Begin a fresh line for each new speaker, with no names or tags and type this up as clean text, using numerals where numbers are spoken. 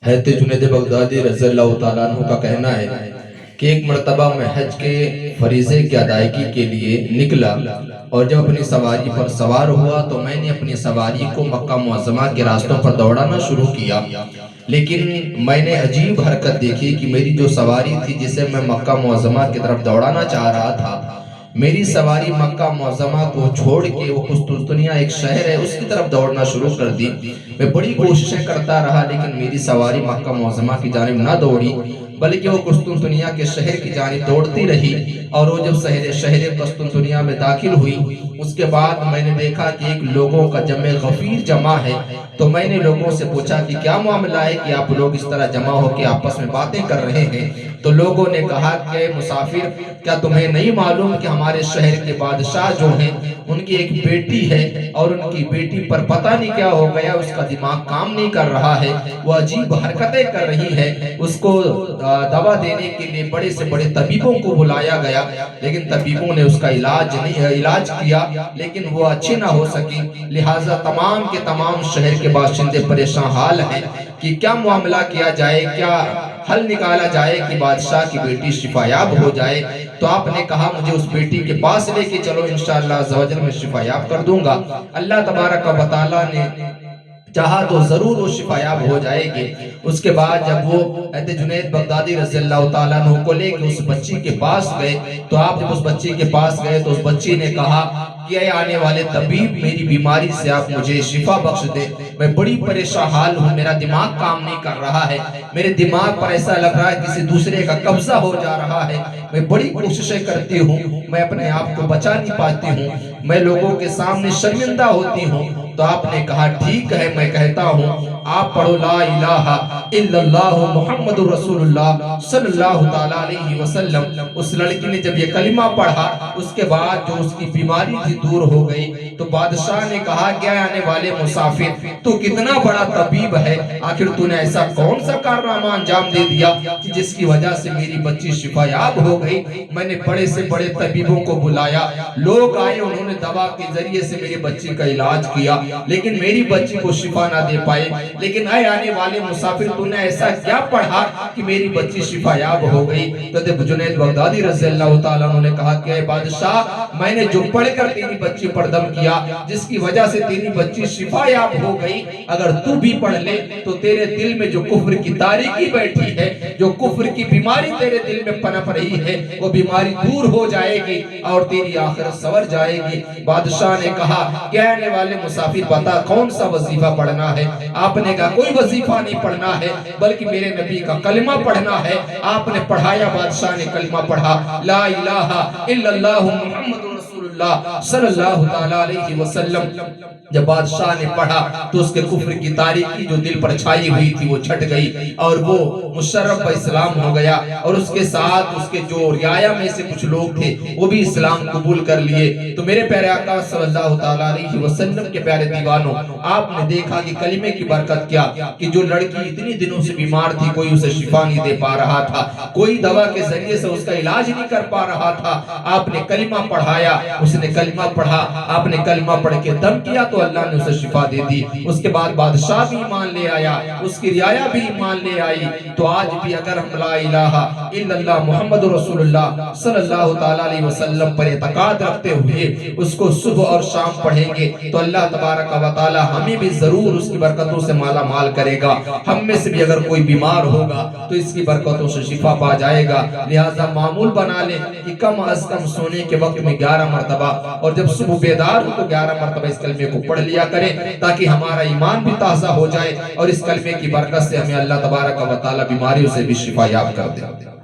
حضرت جنید بغدادی رضی اللہ تعالیٰ عنہ کا کہنا ہے کہ ایک مرتبہ میں حج کے فریضے کی ادائیگی کے لیے نکلا اور جب اپنی سواری پر سوار ہوا تو میں نے اپنی سواری کو مکہ معظمہ کے راستوں پر دوڑانا شروع کیا، لیکن میں نے عجیب حرکت دیکھی کہ میری جو سواری تھی جسے میں مکہ معظمہ کی طرف دوڑانا چاہ رہا تھا، میری سواری مکہ معظمہ کو چھوڑ کے وہ قسطنطنیہ ایک شہر ہے اس کی طرف دوڑنا شروع کر دی۔ میں بڑی کوششیں کرتا رہا لیکن میری سواری مکہ معظمہ کی جانب نہ دوڑی بلکہ وہ قسطنطنیہ کے شہر کی جانب دوڑتی رہی، اور وہ جب شہر قسطنطنیہ میں داخل ہوئی اس کے بعد میں نے دیکھا کہ ایک لوگوں کا جمع غفیر جمع ہے۔ تو میں نے لوگوں سے پوچھا کہ کیا معاملہ ہے کہ آپ لوگ اس طرح جمع ہو کے آپس میں باتیں کر رہے ہیں؟ تو لوگوں نے کہا کہ مسافر، کیا تمہیں نہیں معلوم کہ ہمارے شہر کے بادشاہ جو ہیں ان کی ایک بیٹی ہے اور ان کی بیٹی پر پتہ نہیں کیا ہو گیا، اس کا دماغ کام نہیں کر رہا ہے، وہ عجیب حرکتیں کر رہی ہے، اس کو دوا دینے کے لیے بڑے سے بڑے طبیبوں کو بلایا گیا لیکن طبیبوں نے اس کا علاج کیا لیکن وہ اچھی نہ ہو سکی، لہٰذا تمام کے تمام شہر کے باشندے پریشان حال ہیں کہ کیا معاملہ کیا جائے، کیا حل نکالا جائے کہ بادشاہ کی بیٹی شفایاب ہو جائے۔ تو آپ نے کہا مجھے اس بیٹی کے پاس لے کے چلو، انشاءاللہ عزوجل میں شفایاب کر دوں گا۔ اللہ تبارک و تعالیٰ نے چاہا تو ضرور وہ شفایاب ہو جائے گی۔ اس کے بعد جب وہ حضرت جنید بغدادی رضی اللہ تعالیٰ عنہ کو لے کے اس بچی کے پاس گئے تو آپ جب اس بچی کے پاس گئے تو اس بچی نے کہا کہ اے آنے والے طبیب، میری بیماری سے آپ مجھے شفا بخش دے، میں بڑی پریشان حال ہوں، میرا دماغ کام نہیں کر رہا ہے، میرے دماغ پر ایسا لگ رہا ہے کسی دوسرے کا قبضہ ہو جا رہا ہے، میں بڑی کوششیں کرتی ہوں، میں اپنے آپ کو بچا نہیں پاتی ہوں، میں لوگوں کے سامنے شرمندہ ہوتی ہوں۔ تو آپ نے کہا ٹھیک ہے میں کہتا ہوں، آپ پڑھو لا الہ الا اللہ محمد رسول اللہ صلی اللہ تعالیٰ علیہ وسلم۔ اس لڑکی نے جب یہ کلمہ پڑھا اس کے بعد جو اس کی بیماری تھی دور ہو گئی۔ تو بادشاہ نے کہا کہ آنے والے مسافر، تو کتنا بڑا طبیب ہے، آخر تو نے ایسا کون سا کارنامہ انجام دے دیا کہ جس کی وجہ سے میری بچی شفایاب ہو گئی؟ میں نے بڑے سے بڑے طبیبوں کو بلایا، لوگ آئے، انہوں نے دوا کے ذریعے سے میری بچی کا علاج کیا لیکن میری بچی کو شفا نہ دے پائے۔ لیکن اے آنے والے مسافر، تو نے ایسا کیا پڑھا کہ میری بچی شفایاب ہو گئی؟ تو جنید بغدادی رضی اللہ تعالیٰ عنہ نے کہا کہ اے بادشاہ، میں نے جو پڑھ کر تیری بچی پر دم کیا جس کی وجہ سے تیری بچی شفایاب ہو گئی، اگر تو بھی پڑھ لے تو تیرے دل میں جو کفر کی تاریکی بیٹھی ہے، جو کفر کی بیماری تیرے دل میں پنپ رہی ہے، وہ بیماری دور ہو جائے گی اور تیری آخرت سور جائے گی۔ بادشاہ نے کہا کہ آنے والے مسافر بتا کون سا وظیفہ پڑھنا ہے؟ آپ نے کہا کوئی وظیفہ نہیں پڑھنا ہے بلکہ میرے نبی کا کلمہ پڑھنا ہے۔ آپ نے پڑھایا، بادشاہ نے کلمہ پڑھا، لا الہ الا اللہ محمد رسول اللہ صلی اللہ تعالیٰ علیہ وسلم۔ جب بادشاہ نے پڑھا تو اس کے کفر کی تاریکی جو دل پر چھائی ہوئی تھی وہ چھٹ گئی اور وہ مشرف اسلام ہو گیا، اور اس کے ساتھ اس کے جو رعایا میں سے کچھ لوگ تھے وہ بھی اسلام قبول کر لیے۔ تو میرے پیارے آقا صلی اللہ تعالیٰ علیہ وسلم کے پیارے دیوانوں، آپ نے دیکھا کہ کلمے کی برکت کیا کہ جو لڑکی اتنی دنوں سے بیمار تھی، کوئی اسے شفا نہیں دے پا رہا تھا، کوئی دوا کے ذریعے سے اس کا علاج نہیں کر پا رہا تھا، آپ نے کلمہ پڑھایا، اس نے کلمہ پڑھا، آپ نے کلمہ پڑھ کے دم کیا تو اللہ نے اسے شفا دے دی۔ اس کے بعد بادشاہ بھی ایمان لے آیا، اس کی رعایا بھی ایمان لے آئی۔ تو آج بھی اگر ہم لا الہ الا اللہ محمد رسول اللہ صلی اللہ تعالیٰ علیہ وسلم پر اعتقاد رکھتے ہوئے اس کو صبح اور شام پڑھیں گے تو اللہ تبارک و تعالیٰ ہمیں بھی ضرور اس کی برکتوں سے مالا مال کرے گا۔ ہم میں سے بھی اگر کوئی بیمار ہوگا تو اس کی برکتوں سے شفا پا جائے گا۔ لہٰذا معمول بنا لے کہ کم از کم سونے کے وقت میں 11 مرتبہ اور جب صبح بیدار ہو تو 11 مرتبہ اس کلمے کو پڑھ لیا کریں تاکہ ہمارا ایمان بھی تازہ ہو جائے اور اس کلمے کی برکت سے ہمیں اللہ تبارک و تعالیٰ بیماریوں سے بھی شفا یاب کر دے۔